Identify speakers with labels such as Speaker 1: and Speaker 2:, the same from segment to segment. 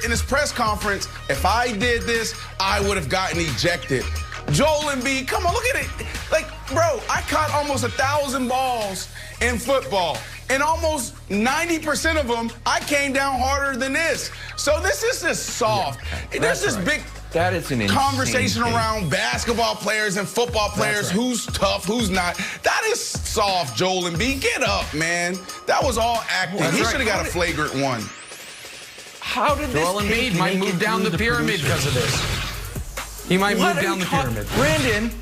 Speaker 1: in his press conference, if I did this, I would have gotten ejected. Joel Embiid, come on, look at it. Like, bro, I caught almost 1,000 balls in football. And almost 90% of them, I came down harder than this. So this is just soft.
Speaker 2: Yeah,
Speaker 1: there's this big conversation around basketball players and football players, who's tough, who's not. That is soft, Joel Embiid. Get up, man. That was all acting. He should have got a flagrant one.
Speaker 2: How did
Speaker 3: Joel Embiid might move down the pyramid because of this. He might move down the pyramid.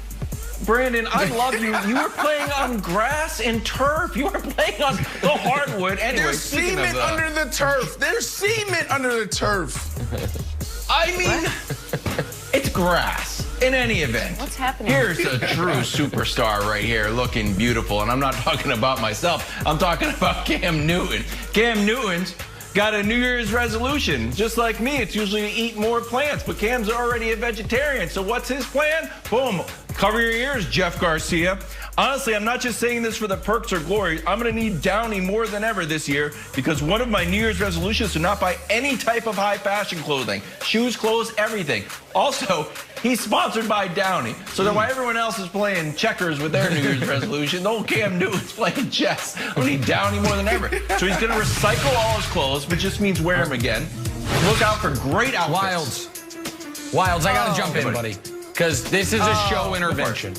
Speaker 2: Brandon, I love you. You were playing on grass and turf. You were playing on the hardwood. Anyway,
Speaker 1: there's cement under the turf. There's cement under the turf.
Speaker 2: I mean, it's grass. In any event,
Speaker 4: what's happening?
Speaker 2: Here's a true superstar right here, looking beautiful. And I'm not talking about myself. I'm talking about Cam Newton. Cam Newton's got a New Year's resolution. Just like me, it's usually to eat more plants, but Cam's already a vegetarian. So what's his plan? Boom. Cover your ears, Jeff Garcia. Honestly, I'm not just saying this for the perks or glory. I'm going to need Downey more than ever this year because one of my New Year's resolutions is to not buy any type of high fashion clothing. Shoes, clothes, everything. Also, he's sponsored by Downey. So that while everyone else is playing checkers with their New Year's resolution, old Cam Newton's playing chess. I need Downey more than ever. So he's going to recycle all his clothes, which just means wear them again. Look out for great outfits.
Speaker 3: Wilds, I got to jump in, buddy, because this is a show intervention.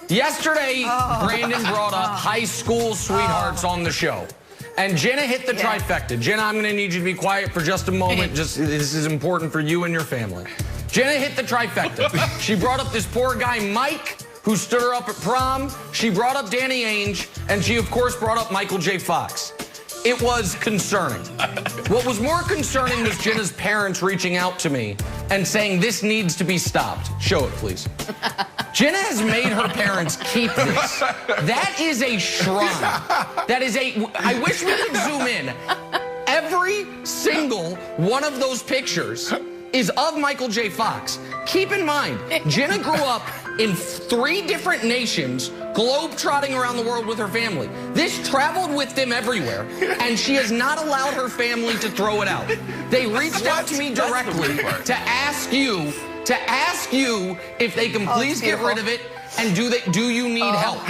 Speaker 3: Yesterday, Brandon brought up high school sweethearts on the show. And Jenna hit the trifecta. Jenna, I'm going to need you to be quiet for just a moment. This is important for you and your family. Jenna hit the trifecta. She brought up this poor guy, Mike, who stood her up at prom. She brought up Danny Ainge. And she, of course, brought up Michael J. Fox. It was concerning. What was more concerning was Jenna's parents reaching out to me and saying this needs to be stopped. Show it, please. Jenna has made her parents keep this. That is a shrine. That is I wish we could zoom in. Every single one of those pictures is of Michael J. Fox. Keep in mind, Jenna grew up in 3 different nations, globe-trotting around the world with her family. This traveled with them everywhere, and she has not allowed her family to throw it out. They reached out to me directly to ask you if they can please get rid of it, and do you need help?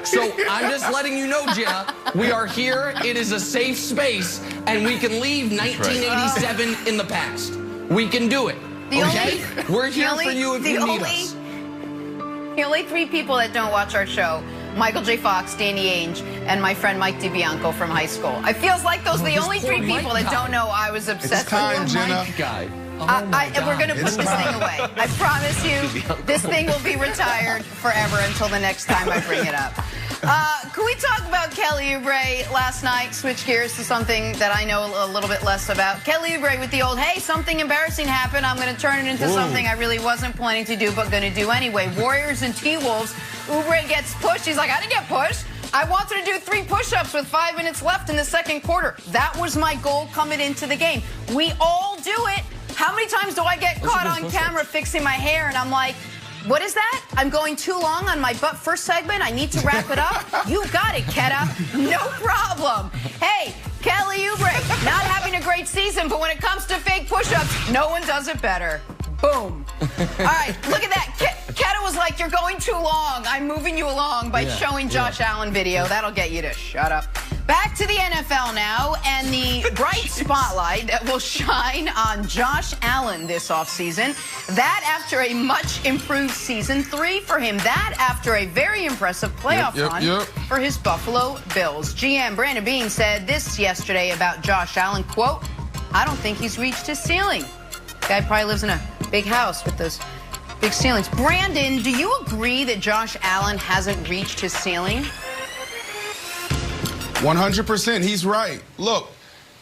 Speaker 3: So I'm just letting you know, Jenna, we are here. It is a safe space, and we can leave 1987 in the past. We can do it. Okay? We're here for you if you need us.
Speaker 4: The only 3 people that don't watch our show, Michael J. Fox, Danny Ainge, and my friend Mike DiBianco from high school. I feels like those are the only 3 people that don't know I was obsessed with
Speaker 1: time, Jenna.
Speaker 4: We're going to put this thing away. I promise you, this thing will be retired forever until the next time I bring it up. Can we talk about Kelly Oubre last night? Switch gears to something that I know a little bit less about. Kelly Oubre with the old, hey, something embarrassing happened. I'm going to turn it into something I really wasn't planning to do, but going to do anyway. Warriors and T-Wolves. Oubre gets pushed. He's like, I didn't get pushed. I wanted to do 3 push-ups with 5 minutes left in the second quarter. That was my goal coming into the game. We all do it. How many times do I get caught on camera fixing my hair and I'm like, what is that? I'm going too long on my butt first segment. I need to wrap it up. You got it, Keta. No problem. Hey, Kelly Oubre, not having a great season, but when it comes to fake push-ups, no one does it better. Boom. All right, look at that. Keta was like, you're going too long. I'm moving you along by showing Josh Allen video. That'll get you to shut up. Back to the NFL now, and the bright spotlight that will shine on Josh Allen this offseason. That after a much improved season 3 for him. That after a very impressive playoff run for his Buffalo Bills. GM Brandon Beane said this yesterday about Josh Allen, quote, I don't think he's reached his ceiling. Guy probably lives in a big house with those big ceilings. Brandon, do you agree that Josh Allen hasn't reached his ceiling?
Speaker 1: 100%, he's right. Look,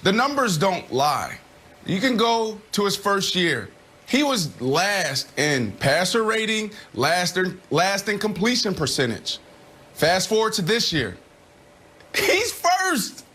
Speaker 1: the numbers don't lie. You can go to his first year. He was last in passer rating, last in completion percentage. Fast forward to this year. He's first.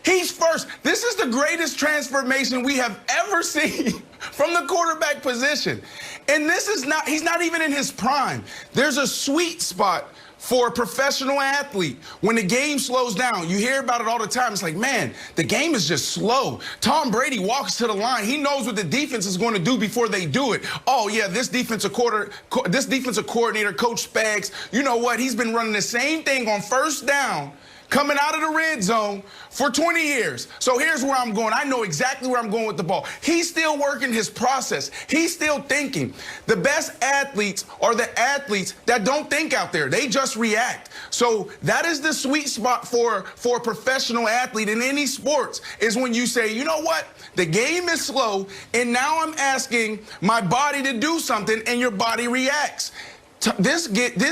Speaker 1: He's first. This is the greatest transformation we have ever seen from the quarterback position. And this is not, he's not even in his prime. There's a sweet spot for a professional athlete. When the game slows down, you hear about it all the time. It's like, man, the game is just slow. Tom Brady walks to the line. He knows what the defense is going to do before they do it. Oh, yeah, this defensive coordinator, Coach Spags, you know what? He's been running the same thing on first down, coming out of the red zone for 20 years. So here's where I'm going. I know exactly where I'm going with the ball. He's still working his process. He's still thinking. The best athletes are the athletes that don't think out there. They just react. So that is the sweet spot for a professional athlete in any sports, is when you say, you know what? The game is slow, and now I'm asking my body to do something, and your body reacts. This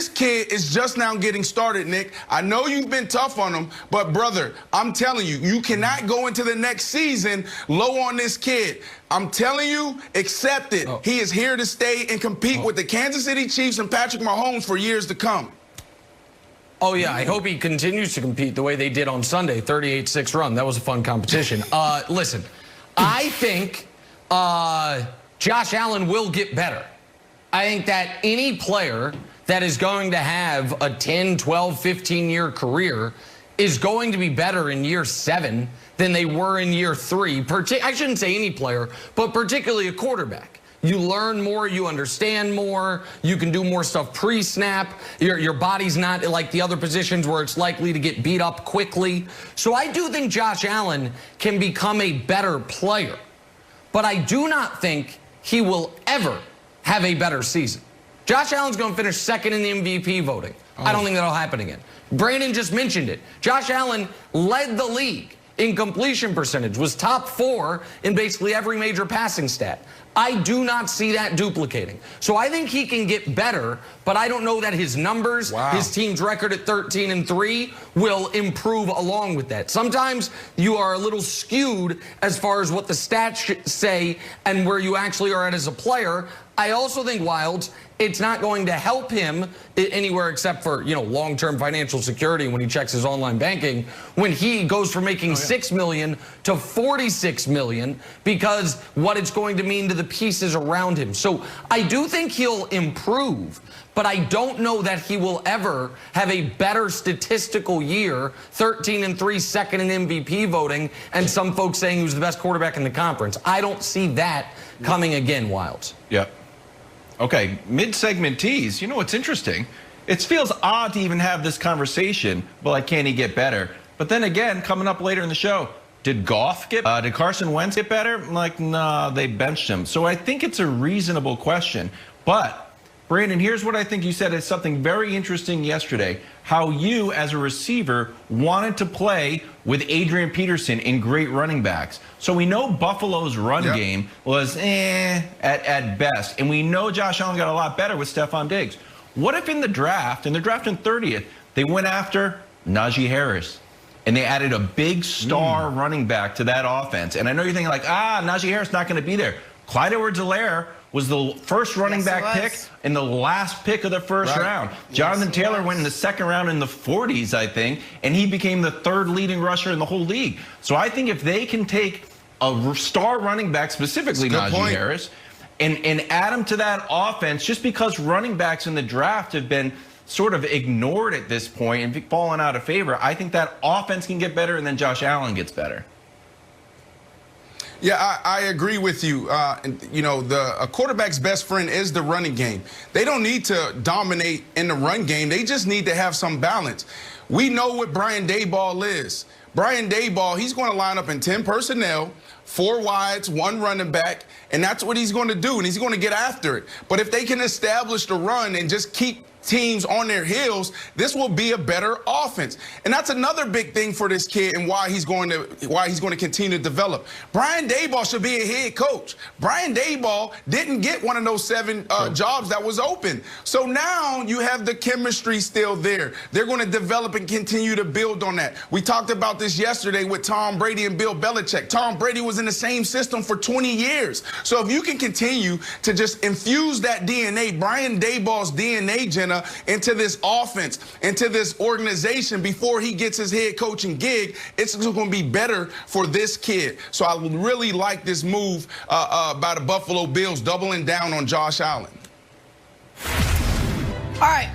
Speaker 1: kid is just now getting started, Nick. I know you've been tough on him, but, brother, I'm telling you, you cannot go into the next season low on this kid. I'm telling you, accept it. He is here to stay and compete with the Kansas City Chiefs and Patrick Mahomes for years to come.
Speaker 3: Oh, yeah, I hope he continues to compete the way they did on Sunday, 38-6 run. That was a fun competition. Listen, I think Josh Allen will get better. I think that any player that is going to have a 10, 12, 15-year career is going to be better in year 7 than they were in year 3. I shouldn't say any player, but particularly a quarterback. You learn more, you understand more, you can do more stuff pre-snap. Your body's not like the other positions where it's likely to get beat up quickly. So I do think Josh Allen can become a better player, but I do not think he will ever have a better season. Josh Allen's going to finish second in the MVP voting. I don't think that'll happen again. Brandon just mentioned it. Josh Allen led the league in completion percentage, was top 4 in basically every major passing stat. I do not see that duplicating. So I think he can get better, but I don't know that his numbers, his team's record at 13-3 will improve along with that. Sometimes you are a little skewed as far as what the stats say and where you actually are at as a player. I also think, Wilds, it's not going to help him anywhere except for, long-term financial security when he checks his online banking, when he goes from making $6 million to $46 million, because what it's going to mean to the pieces around him. So I do think he'll improve, but I don't know that he will ever have a better statistical year, 13-3, second in MVP voting, and some folks saying he was the best quarterback in the conference. I don't see that coming again, Wilds.
Speaker 2: Yep. Okay, mid-segment tease. You know what's interesting? It feels odd to even have this conversation. Well, can he get better? But then again, coming up later in the show, did Carson Wentz get better? Like, nah, they benched him. So I think it's a reasonable question. But Brandon, here's what I think you said is something very interesting yesterday. How you, as a receiver, wanted to play with Adrian Peterson in great running backs. So we know Buffalo's run game was at best. And we know Josh Allen got a lot better with Stephon Diggs. What if in the draft, and they're drafting 30th, they went after Najee Harris? And they added a big star running back to that offense. And I know you're thinking like, Najee Harris not going to be there. Clyde Edwards-Helaire was the first running back pick and the last pick of the first round. Jonathan Taylor went in the second round in the 40s, I think, and he became the 3rd leading rusher in the whole league. So I think if they can take a star running back, specifically Najee Harris, and add him to that offense, just because running backs in the draft have been sort of ignored at this point and fallen out of favor, I think that offense can get better and then Josh Allen gets better.
Speaker 1: Yeah, I agree with you. A quarterback's best friend is the running game. They don't need to dominate in the run game. They just need to have some balance. We know what Brian Daboll is. Brian Daboll, he's going to line up in 10 personnel, 4 wides, 1 running back, and that's what he's going to do, and he's going to get after it. But if they can establish the run and just keep teams on their heels, this will be a better offense. And that's another big thing for this kid and why he's going to continue to develop. Brian Daboll should be a head coach. Brian Daboll didn't get one of those 7 jobs that was open. So now you have the chemistry still there. They're going to develop and continue to build on that. We talked about this yesterday with Tom Brady and Bill Belichick. Tom Brady was in the same system for 20 years. So if you can continue to just infuse that DNA, Brian Daboll's DNA, Jenna, into this offense, into this organization before he gets his head coaching gig, it's going to be better for this kid. So I would really like this move by the Buffalo Bills doubling down on Josh Allen.
Speaker 4: All right.